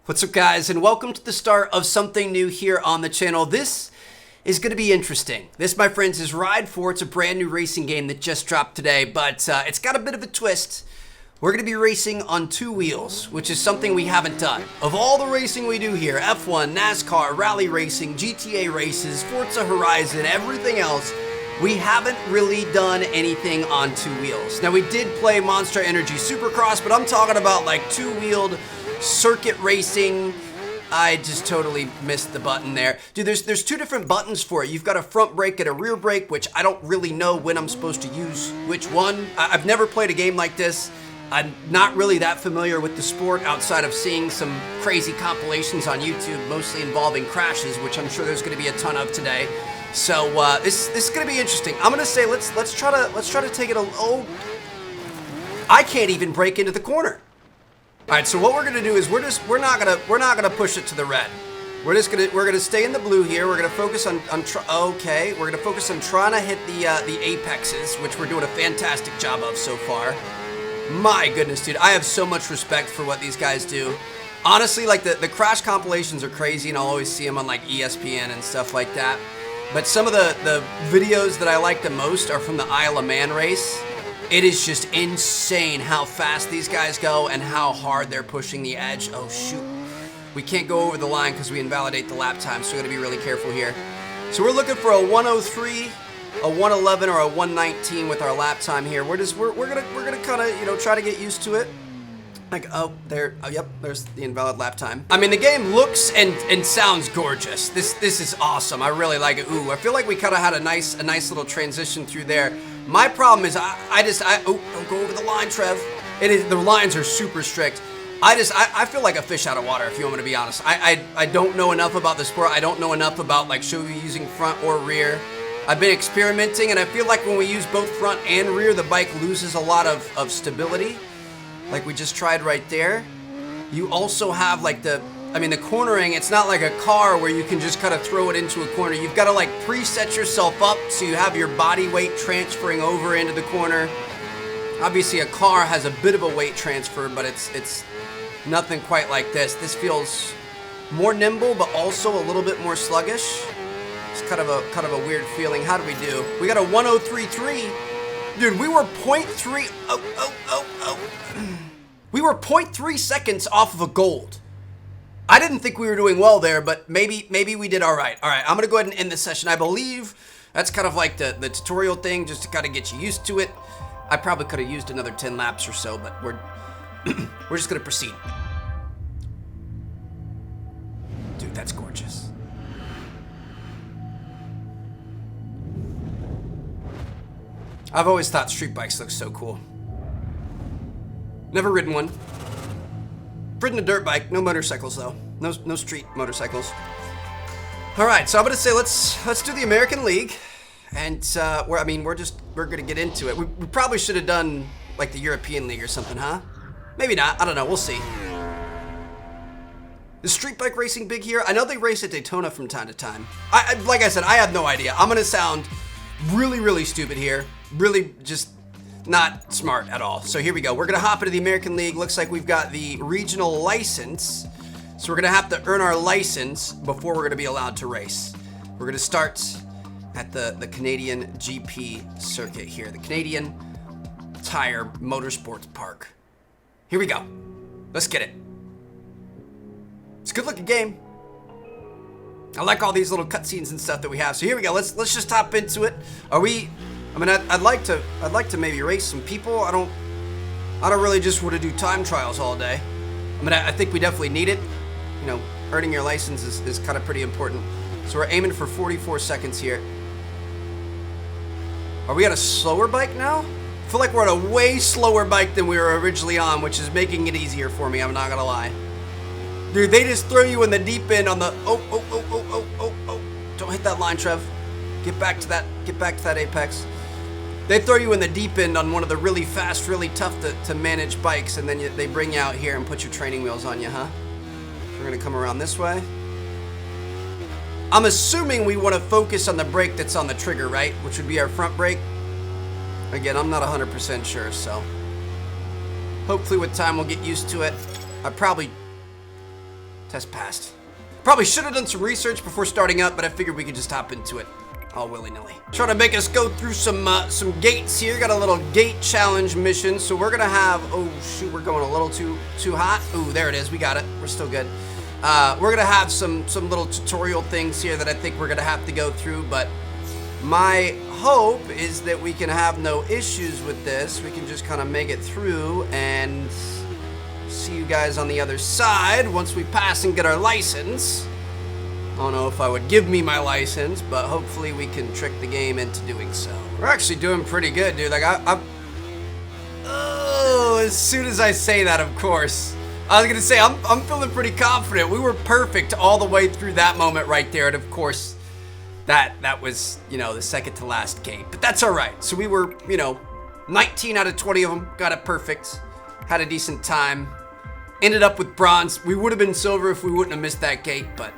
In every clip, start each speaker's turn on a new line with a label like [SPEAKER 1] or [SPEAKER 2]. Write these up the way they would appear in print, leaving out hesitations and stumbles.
[SPEAKER 1] What's up, guys, and welcome to the start of something new here on the channel. This is going to be interesting. This, my friends, is Ride 4. It's a brand new racing game that just dropped today, but it's got a bit of a twist. We're going to be racing on two wheels, which is something we haven't done. Of all the racing we do here, F1, NASCAR, rally racing, GTA races, Forza Horizon, everything else, we haven't really done anything on two wheels. Now, we did play Monster Energy Supercross, but I'm talking about like two-wheeled circuit racing. I just totally missed the button there. Dude, there's two different buttons for it. You've got a front brake and a rear brake, which I don't really know when I'm supposed to use which one. I've never played a game like this. I'm not really that familiar with the sport outside of seeing some crazy compilations on YouTube, mostly involving crashes, which I'm sure there's going to be a ton of today. So this is going to be interesting. I'm going to say let's try to take it I can't even brake into the corner. All right, so what we're gonna do is we're not gonna push it to the red. We're gonna stay in the blue here. We're gonna focus on we're gonna focus on trying to hit the apexes, which we're doing a fantastic job of so far. My goodness, dude, I have so much respect for what these guys do. Honestly, like the crash compilations are crazy, and I'll always see them on like ESPN and stuff like that. But some of the videos that I like the most are from the Isle of Man race. It is just insane how fast these guys go and how hard they're pushing the edge. Oh, shoot. We can't go over the line because we invalidate the lap time, so we got to be really careful here. So we're looking for a 103, a 111, or a 119 with our lap time here. We're gonna kind of try to get used to it. Like yep, there's the invalid lap time. I mean, the game looks and sounds gorgeous. This is awesome. I really like it. Ooh, I feel like we kind of had a nice little transition through there. My problem is don't go over the line, Trev. The lines are super strict. I feel like a fish out of water, if you want me to be honest. I don't know enough about the sport. I don't know enough about like should we be using front or rear. I've been experimenting, and I feel like when we use both front and rear, the bike loses a lot of stability. Like we just tried right there. You also have like the cornering. It's not like a car where you can just kind of throw it into a corner. You've got to like preset yourself up so you have your body weight transferring over into the corner. Obviously a car has a bit of a weight transfer, but it's nothing quite like this. This feels more nimble, but also a little bit more sluggish. It's kind of a weird feeling. How do we do? We got a 103.3. Dude, we were 0.3. We were 0.3 seconds off of a gold. I didn't think we were doing well there, but maybe we did all right. All right, I'm gonna go ahead and end this session. I believe that's kind of like the tutorial thing, just to kind of get you used to it. I probably could have used another 10 laps or so, but we're just gonna proceed. Dude, that's gorgeous. I've always thought street bikes look so cool. Never ridden one. Ridden a dirt bike, no motorcycles though. No street motorcycles. All right, so I'm gonna say let's do the American League, and we're gonna get into it. We probably should have done like the European League or something, huh? Maybe not. I don't know. We'll see. Is street bike racing big here? I know they race at Daytona from time to time. Like I said, I have no idea. I'm gonna sound really stupid here. Really just not smart at all. So here we go. We're gonna hop into the American League. Looks like we've got the regional license. So we're gonna have to earn our license before we're gonna be allowed to race. We're gonna start at the Canadian GP circuit here. The Canadian Tire Motorsports Park. Here we go. Let's get it. It's a good looking game. I like all these little cutscenes and stuff that we have. So here we go. Let's just hop into it. I'd like to maybe race some people. I don't really just want to do time trials all day. I think we definitely need it. Earning your license is kind of pretty important. So we're aiming for 44 seconds here. Are we on a slower bike now? I feel like we're on a way slower bike than we were originally on, which is making it easier for me, I'm not gonna lie. Dude, they just throw you in the deep end on the oh. Don't hit that line, Trev. Get back to that apex. They throw you in the deep end on one of the really fast, really tough to manage bikes, and then they bring you out here and put your training wheels on you, huh? We're gonna come around this way. I'm assuming we want to focus on the brake that's on the trigger, right? Which would be our front brake. Again, I'm not 100% sure, so hopefully with time we'll get used to it. I probably Test passed. Probably should have done some research before starting up, but I figured we could just hop into it all willy-nilly. Trying to make us go through some gates here. Got a little gate challenge mission, so we're gonna have, oh shoot, we're going a little too hot. Ooh, there it is, we got it, we're still good. We're gonna have some little tutorial things here that I think we're gonna have to go through, but my hope is that we can have no issues with this. We can just kind of make it through and see you guys on the other side once we pass and get our license. I don't know if I would give me my license, but hopefully we can trick the game into doing so. We're actually doing pretty good, dude. Like, oh, as soon as I say that, of course. I was gonna say, I'm feeling pretty confident. We were perfect all the way through that moment right there, and of course, that was, you know, the second to last gate. But that's all right. So we were, you know, 19 out of 20 of them, got it perfect, had a decent time, ended up with bronze. We would have been silver if we wouldn't have missed that gate, but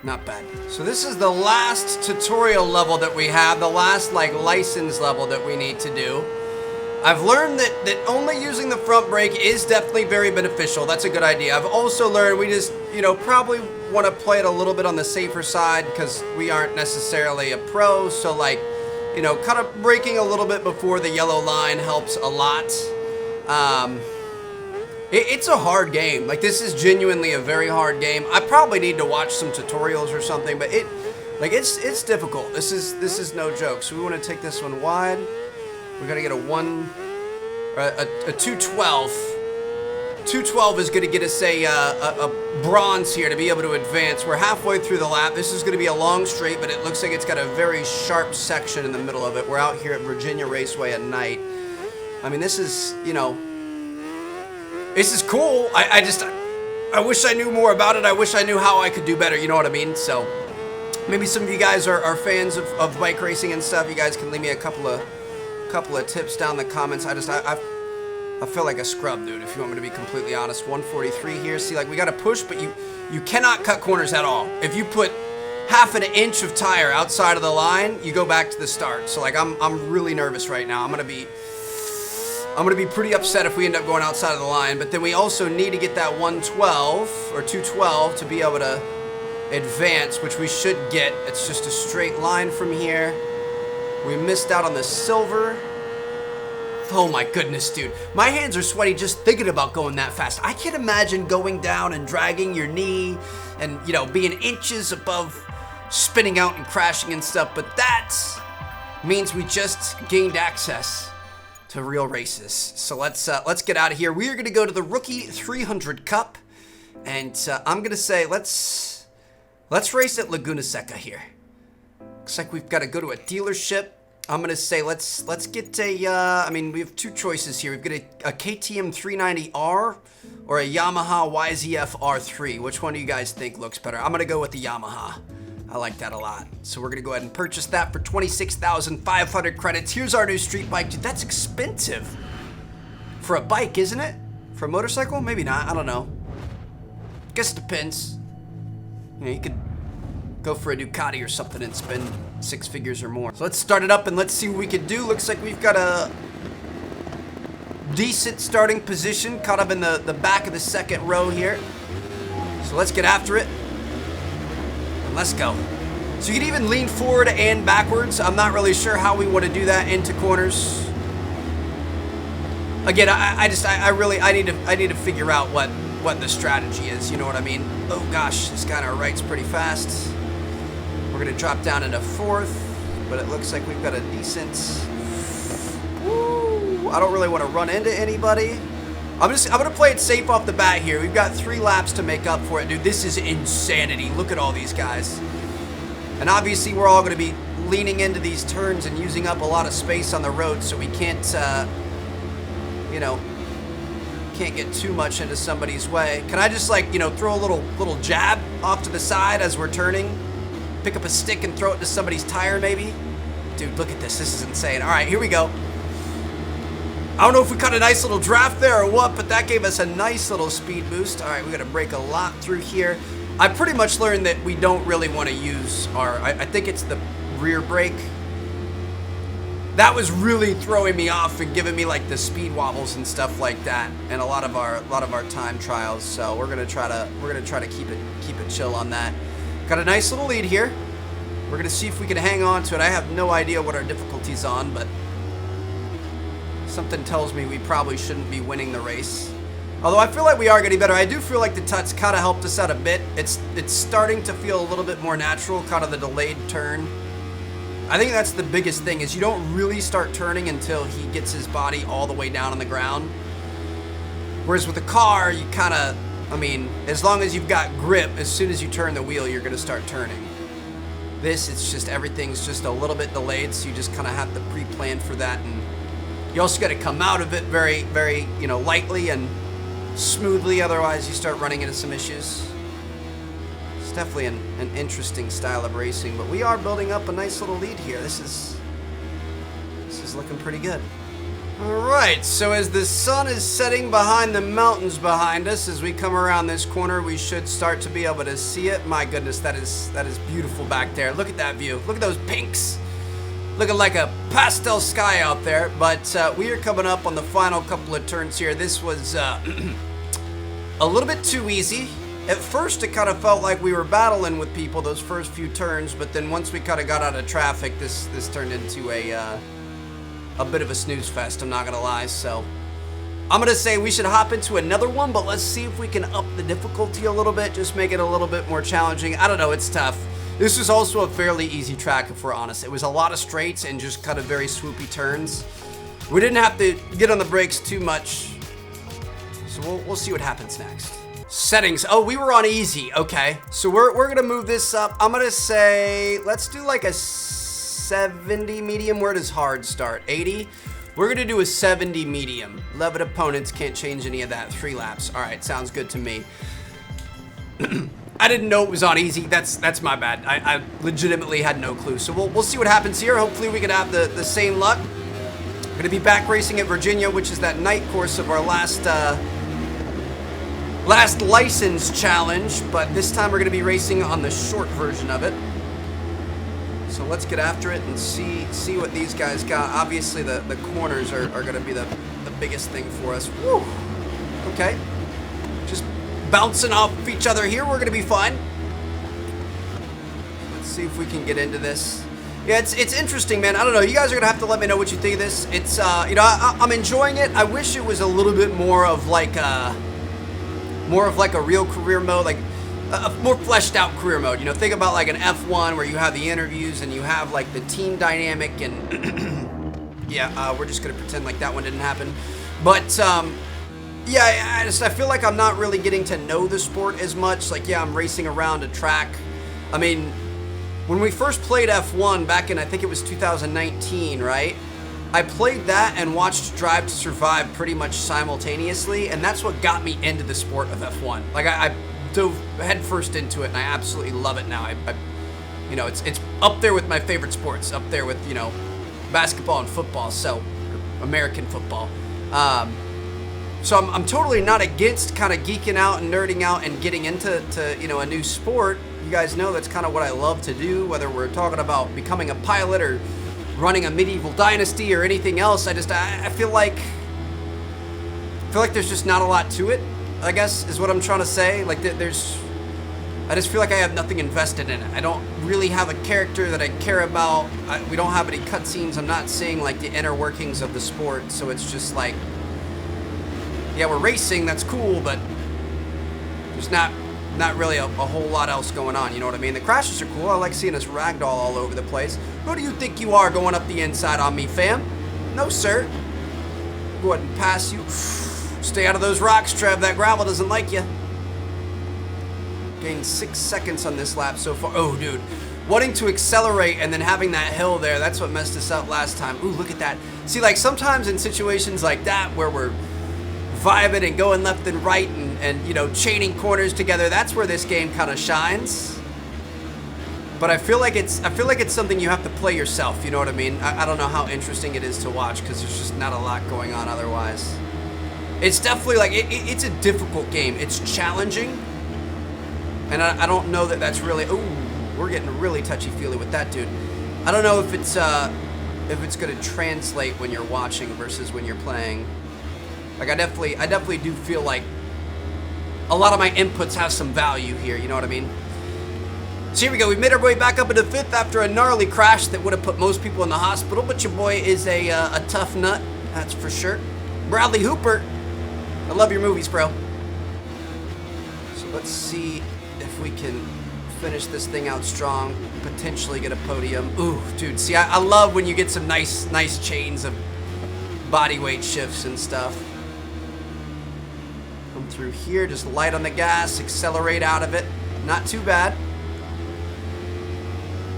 [SPEAKER 1] not bad. So this is the last tutorial level that we have, the last like license level that we need to do. I've learned that only using the front brake is definitely very beneficial. That's a good idea. I've also learned we just, you know, probably want to play it a little bit on the safer side because we aren't necessarily a pro. So like, you know, kind of braking a little bit before the yellow line helps a lot. It's a hard game. Like, this is genuinely a very hard game. I probably need to watch some tutorials or something, but it's difficult. This is no joke. So we want to take this one wide. We got to get a 212. 212 is going to get us a bronze here to be able to advance. We're halfway through the lap. This is going to be a long straight, but it looks like it's got a very sharp section in the middle of it. We're out here at Virginia Raceway at night. I mean, this is, you know, this is cool. I wish I knew more about it. I wish I knew how I could do better. You know what I mean? So maybe some of you guys are fans of bike racing and stuff. You guys can leave me a couple of tips down in the comments. I feel like a scrub, dude, if you want me to be completely honest. 143 here. See, like, we got to push, but you cannot cut corners at all. If you put half an inch of tire outside of the line, you go back to the start. So like, I'm really nervous right now. I'm gonna be pretty upset if we end up going outside of the line, but then we also need to get that 112 or 212 to be able to advance, which we should get. It's just a straight line from here. We missed out on the silver. Oh my goodness, dude. My hands are sweaty just thinking about going that fast. I can't imagine going down and dragging your knee and, you know, being inches above spinning out and crashing and stuff, but that means we just gained access to real races. So let's get out of here. We are going to go to the Rookie 300 Cup, and I'm going to say let's race at Laguna Seca here. Looks like we've got to go to a dealership. I'm going to say let's get a, I mean, we have two choices here. We've got a KTM 390R or a Yamaha YZF R3. Which one do you guys think looks better? I'm going to go with the Yamaha. I like that a lot. So we're going to go ahead and purchase that for 26,500 credits. Here's our new street bike. Dude, that's expensive for a bike, isn't it? For a motorcycle? Maybe not. I don't know. Guess it depends. You know, you could go for a Ducati or something and spend 6 figures or more. So let's start it up and let's see what we can do. Looks like we've got a decent starting position, caught up in the back of the second row here. So let's get after it. Let's go. So you can even lean forward and backwards. I'm not really sure how we want to do that into corners. Again, I need to figure out what the strategy is. You know what I mean? Oh gosh, this guy on our right's pretty fast. We're gonna drop down into fourth, but it looks like we've got a decent. Woo! I don't really want to run into anybody. I'm gonna play it safe off the bat here. We've got 3 laps to make up for it, dude. This is insanity. Look at all these guys. And obviously we're all gonna be leaning into these turns and using up a lot of space on the road, so we can't, you know, can't get too much into somebody's way. Can I just, like, you know, throw a little jab off to the side as we're turning? Pick up a stick and throw it to somebody's tire, maybe? Dude, look at this. This is insane. All right, here we go. I don't know if we caught a nice little draft there or what, but that gave us a nice little speed boost. All right, we got to brake a lot through here. I pretty much learned that we don't really want to use our, I think it's the rear brake. that was really throwing me off and giving me like the speed wobbles and stuff like that, and a lot of our time trials. So we're gonna try to keep it chill on that. Got a nice little lead here. We're gonna see if we can hang on to it. I have no idea what our difficulty's on, but something tells me we probably shouldn't be winning the race. Although I feel like we are getting better. I do feel like the tuts kind of helped us out a bit. It's starting to feel a little bit more natural, kind of the delayed turn. I think that's the biggest thing, is you don't really start turning until he gets his body all the way down on the ground. Whereas with a car, you kind of, I mean, as long as you've got grip, as soon as you turn the wheel, you're going to start turning. This, it's just, everything's just a little bit delayed, so you just kind of have to pre-plan for that. And you also got to come out of it very, very, you know, lightly and smoothly, otherwise you start running into some issues. It's definitely an interesting style of racing, but we are building up a nice little lead here. This is looking pretty good. Alright, so as the sun is setting behind the mountains behind us, as we come around this corner, we should start to be able to see it. My goodness, that is beautiful back there. Look at that view. Look at those pinks. Looking like a pastel sky out there, but we are coming up on the final couple of turns here. This was a little bit too easy. At first, it kind of felt like we were battling with people those first few turns, but then once we kind of got out of traffic, this turned into a bit of a snooze fest, I'm not gonna lie. So I'm gonna say we should hop into another one, but let's see if we can up the difficulty a little bit, just make it a little bit more challenging. I don't know, it's tough. This was also a fairly easy track, if we're honest. It was a lot of straights and just kind of very swoopy turns. We didn't have to get on the brakes too much, so we'll see what happens next. Settings. Oh, we were on easy. Okay, so we're gonna move this up. I'm gonna say let's do like a 70 medium. Where does hard start? 80. We're gonna do a 70 medium. Levitt opponents can't change any of that. 3 laps. All right, sounds good to me. I didn't know it was on easy. That's my bad. I legitimately had no clue. So we'll see what happens here. Hopefully we can have the same luck. We're gonna be back racing at Virginia, which is that night course of our last license challenge, but this time we're gonna be racing on the short version of it. So let's get after it and see what these guys got. Obviously the corners are gonna be the biggest thing for us. Woo! Okay. Just bouncing off each other here. We're gonna be fine. Let's see if we can get into this. Yeah, it's interesting, man. I don't know. You guys are gonna have to let me know what you think of this. It's you know, I'm enjoying it. I wish it was a little bit more of like a real career mode, like a more fleshed out career mode. You know, think about like an F1 where you have the interviews and you have like the team dynamic, and yeah, we're just gonna pretend like that one didn't happen. But yeah, I feel like I'm not really getting to know the sport as much. Like, yeah, I'm racing around a track. I mean, when we first played F1 back in, I think it was 2019, right? I played that and watched Drive to Survive pretty much simultaneously, and that's what got me into the sport of F1. Like, I dove headfirst into it, and I absolutely love it now. I you know, it's up there with my favorite sports, up there with, you know, basketball and football, so American football. So I'm totally not against kind of geeking out and nerding out and getting into you know, a new sport. You guys know that's kind of what I love to do, whether we're talking about becoming a pilot or running a medieval dynasty or anything else. I feel like there's just not a lot to it, I guess, is what I'm trying to say. Like, I just feel like I have nothing invested in it. I don't really have a character that I care about. We don't have any cutscenes. I'm not seeing like the inner workings of the sport, so it's just like, yeah, we're racing, that's cool, but there's not really a whole lot else going on, you know what I mean? The crashes are cool. I like seeing us ragdoll all over the place. Who do you think you are going up the inside on me, fam? No, sir. Go ahead and pass you. Stay out of those rocks, Trev. That gravel doesn't like you. Gained 6 seconds on this lap so far. Oh, dude. Wanting to accelerate and then having that hill there, that's what messed us up last time. Ooh, look at that. See, like, sometimes in situations like that where we're vibing and going left and right and you know, chaining corners together, that's where this game kind of shines. But I feel like it's something you have to play yourself, you know what I mean? I don't know how interesting it is to watch because there's just not a lot going on otherwise. It's definitely like it's a difficult game. It's challenging, and I don't know that that's really. Ooh, we're getting really touchy-feely with that dude. I don't know if it's if it's going to translate when you're watching versus when you're playing. Like, I definitely do feel like a lot of my inputs have some value here, you know what I mean? So here we go. We made our way back up into 5th after a gnarly crash that would have put most people in the hospital, but your boy is a tough nut, that's for sure. Bradley Hooper, I love your movies, bro. So let's see if we can finish this thing out strong, potentially get a podium. Ooh, dude, see, I love when you get some nice chains of body weight shifts and stuff. Come through here, just light on the gas, accelerate out of it. Not too bad.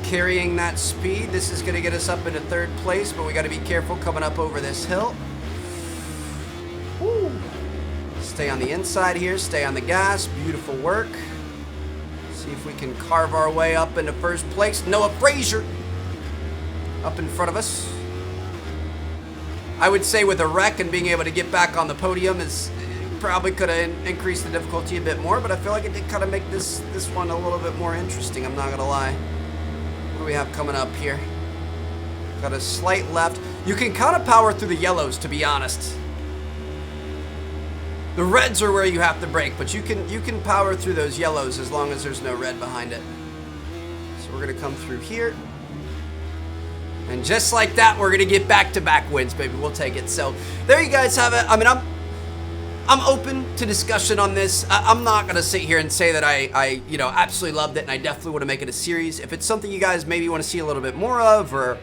[SPEAKER 1] Carrying that speed, this is going to get us up into 3rd place, but we got to be careful coming up over this hill. Woo. Stay on the inside here, stay on the gas, beautiful work. See if we can carve our way up into 1st place. Noah Frazier up in front of us. I would say with a wreck and being able to get back on the podium is probably could have increased the difficulty a bit more, but I feel like it did kind of make this one a little bit more interesting, I'm not going to lie. What do we have coming up here? Got a slight left. You can kind of power through the yellows, to be honest. The reds are where you have to brake, but you can power through those yellows as long as there's no red behind it. So we're going to come through here. And just like that, we're going to get back-to-back wins, baby. We'll take it. So there you guys have it. I mean, I'm open to discussion on this. I'm not going to sit here and say that I absolutely loved it and I definitely want to make it a series. If it's something you guys maybe want to see a little bit more of, or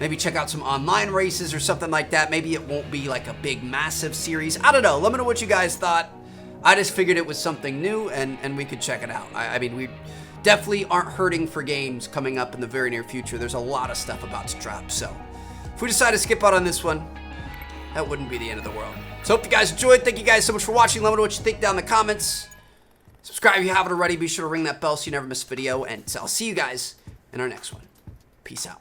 [SPEAKER 1] maybe check out some online races or something like that, maybe it won't be like a big, massive series. I don't know. Let me know what you guys thought. I just figured it was something new and we could check it out. I mean, we definitely aren't hurting for games coming up in the very near future. There's a lot of stuff about to drop. So if we decide to skip out on this one, that wouldn't be the end of the world. So hope you guys enjoyed. Thank you guys so much for watching. Let me know what you think down in the comments. Subscribe if you haven't already. Be sure to ring that bell so you never miss a video. And I'll see you guys in our next one. Peace out.